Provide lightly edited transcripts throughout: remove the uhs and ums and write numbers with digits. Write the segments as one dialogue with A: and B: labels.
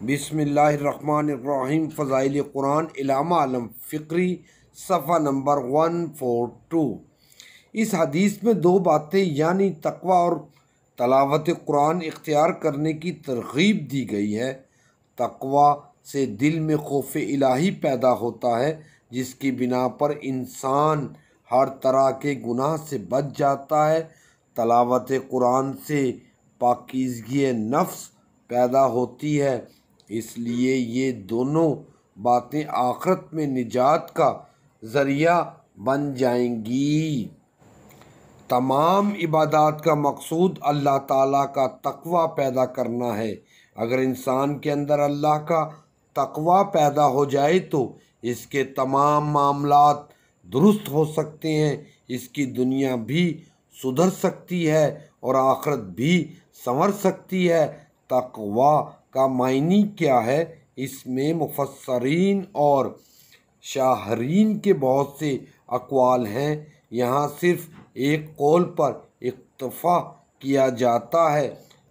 A: بسم اللہ الرحمن الرحیم۔ فضائل قرآن علامہ علم فقری، صفحہ نمبر 142۔ اس حدیث میں دو باتیں یعنی تقوی اور تلاوت قرآن اختیار کرنے کی ترغیب دی گئی ہے۔ تقوی سے دل میں خوف الہی پیدا ہوتا ہے، جس کی بنا پر انسان ہر طرح کے گناہ سے بچ جاتا ہے۔ تلاوت قرآن سے پاکیزگی نفس پیدا ہوتی ہے، اس لیے یہ دونوں باتیں آخرت میں نجات کا ذریعہ بن جائیں گی۔ تمام عبادات کا مقصود اللہ تعالیٰ کا تقوی پیدا کرنا ہے۔ اگر انسان کے اندر اللہ کا تقوی پیدا ہو جائے تو اس کے تمام معاملات درست ہو سکتے ہیں، اس کی دنیا بھی سدھر سکتی ہے اور آخرت بھی سنور سکتی ہے۔ تقوی کا معنی کیا ہے؟ اس میں مفسرین اور شارحین کے بہت سے اقوال ہیں، یہاں صرف ایک قول پر اکتفا کیا جاتا ہے۔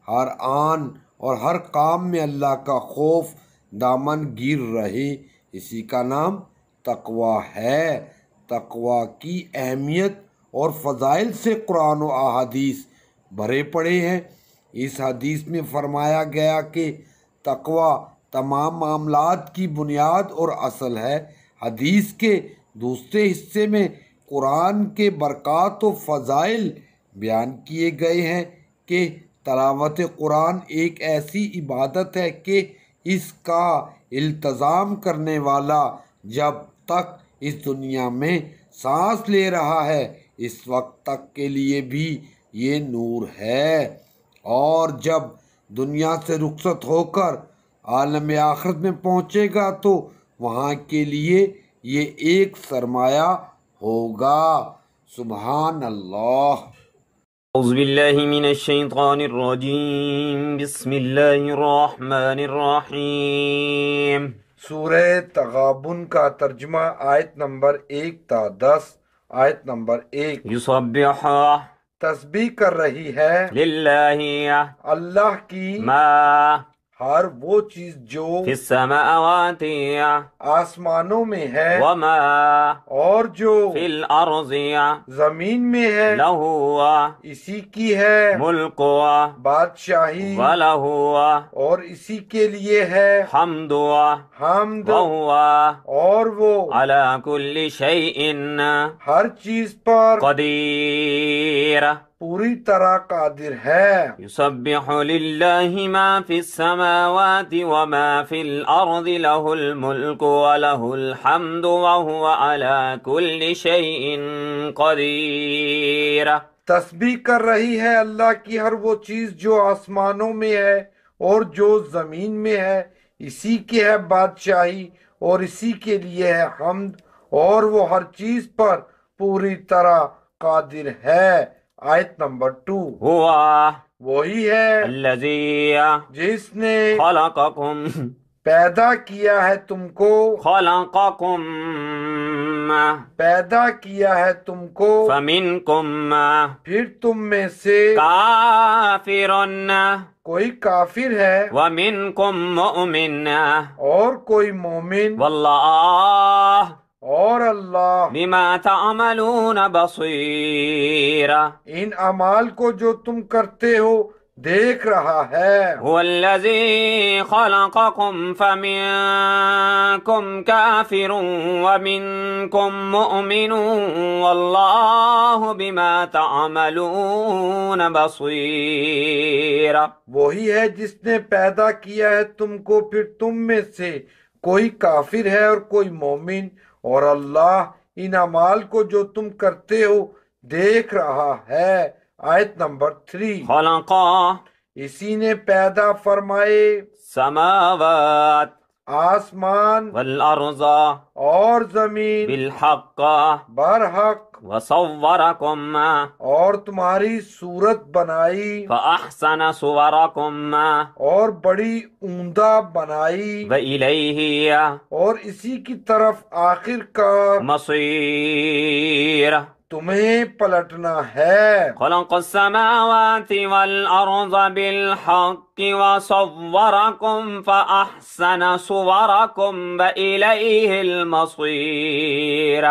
A: ہر آن اور ہر کام میں اللہ کا خوف دامن گیر رہے، اسی کا نام تقوی ہے۔ تقوی کی اہمیت اور فضائل سے قرآن و احادیث بھرے پڑے ہیں۔ اس حدیث میں فرمایا گیا کہ تقوی تمام معاملات کی بنیاد اور اصل ہے۔ حدیث کے دوسرے حصے میں قرآن کے برکات و فضائل بیان کیے گئے ہیں کہ تلاوت قرآن ایک ایسی عبادت ہے کہ اس کا التزام کرنے والا جب تک اس دنیا میں سانس لے رہا ہے اس وقت تک کے لیے بھی یہ نور ہے، اور جب دنیا سے رخصت ہو کر عالم آخرت میں پہنچے گا تو وہاں کے لیے یہ ایک سرمایہ ہوگا۔ سبحان اللہ۔
B: اعوذ باللہ من الشیطان الرجیم، بسم اللہ الرحمن الرحیم۔
A: سورہ تغابن کا ترجمہ، آیت نمبر 1 تا 10۔ آیت نمبر 1،
B: یسبح
A: تسبیح کر رہی ہے
B: للہ
A: اللہ کی
B: ما
A: ہر وہ چیز جو
B: فی السماوات
A: آسمانوں میں ہے
B: وما
A: اور جو
B: فی الارض
A: زمین میں ہے،
B: لہ
A: اسی کی ہے
B: ملک
A: بادشاہی
B: ولہ
A: اور اسی کے لیے ہے
B: حمد
A: حمد،
B: وہو
A: اور وہ
B: علی کل شیء
A: ہر چیز پر
B: قدیر۔
A: پوری طرح قادر ہے۔
B: یسبح للہ ما فی السماوات وما فی الارض لہ الملک ولہ الحمد وہو علی کل شیء قدیر۔
A: تسبیح کر رہی ہے اللہ کی ہر وہ چیز جو آسمانوں میں ہے اور جو زمین میں ہے، اسی کی ہے بادشاہی اور اسی کے لیے ہے حمد، اور وہ ہر چیز پر پوری طرح قادر ہے۔ آیت نمبر 2،
B: ہوا
A: وہی ہے
B: الذی
A: جس نے
B: خلقکم
A: پیدا کیا ہے تم کو،
B: خلقکم
A: پیدا کیا ہے تم کو،
B: فمنکم
A: پھر تم میں سے
B: کافر
A: کوئی کافر ہے
B: ومنکم مؤمن
A: اور کوئی مومن،
B: واللہ
A: اور اللہ
B: بما تعملون بصیر۔
A: ان اعمال کو جو تم کرتے ہو دیکھ رہا ہے۔
B: هو الذی خلقکم فمنکم کافر ومنکم مؤمن واللہ بما تعملون بصیر۔
A: وہی ہے جس نے پیدا کیا ہے تم کو، پھر تم میں سے کوئی کافر ہے اور کوئی مومن، اور اللہ ان اعمال کو جو تم کرتے ہو دیکھ رہا ہے۔ آیت نمبر 3،
B: خلق
A: اسی نے پیدا فرمائے
B: سماوات
A: آسمان
B: والارض
A: اور زمین
B: بالحق
A: برحق،
B: وصورکم
A: اور تمہاری صورت بنائی
B: فاحسن صورکم
A: اور بڑی عمدہ بنائی،
B: وإلیہ
A: اور اسی کی طرف آخر کار
B: مصیر۔
A: تمہیں پلٹنا ہے۔
B: خلق السماوات والأرض بالحق وصوركم فأحسن صوركم وإليه المصير۔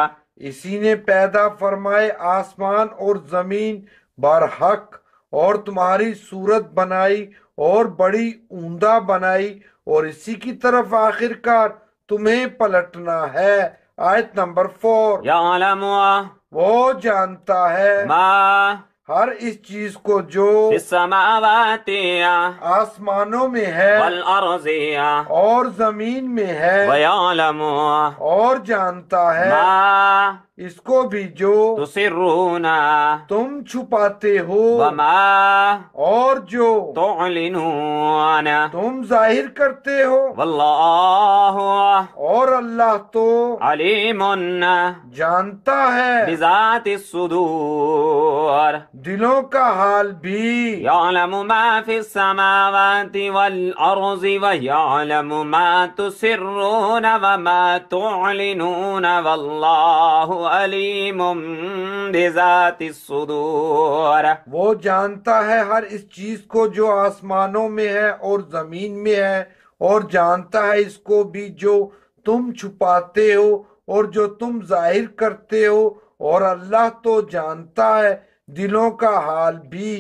A: اسی نے پیدا فرمائے آسمان اور زمین برحق، اور تمہاری صورت بنائی اور بڑی عمدہ بنائی، اور اسی کی طرف آخر کار تمہیں پلٹنا ہے۔ آیت نمبر 4۔
B: يعلم
A: وہ جانتا ہے
B: ما
A: ہر اس چیز کو جو
B: في السماوات
A: آسمانوں میں ہے
B: والأرض
A: اور زمین میں ہے،
B: ويعلم
A: اور جانتا ہے
B: ما
A: اس کو بھی جو
B: تسرون
A: تم چھپاتے ہو
B: وما
A: اور جو
B: تعلنون
A: تم ظاہر کرتے ہو،
B: والله
A: اور اللہ تو
B: عليم
A: جانتا ہے
B: بذات الصدور۔
A: دلوں کا حال بھی۔
B: يعلم ما في السماوات والأرض ويعلم ما تسرون وما تعلنون والله عليم بذات الصدور۔
A: وہ جانتا ہے ہر اس چیز کو جو آسمانوں میں ہے اور زمین میں ہے، اور جانتا ہے اس کو بھی جو تم چھپاتے ہو اور جو تم ظاہر کرتے ہو، اور اللہ تو جانتا ہے دلوں کا حال بھی۔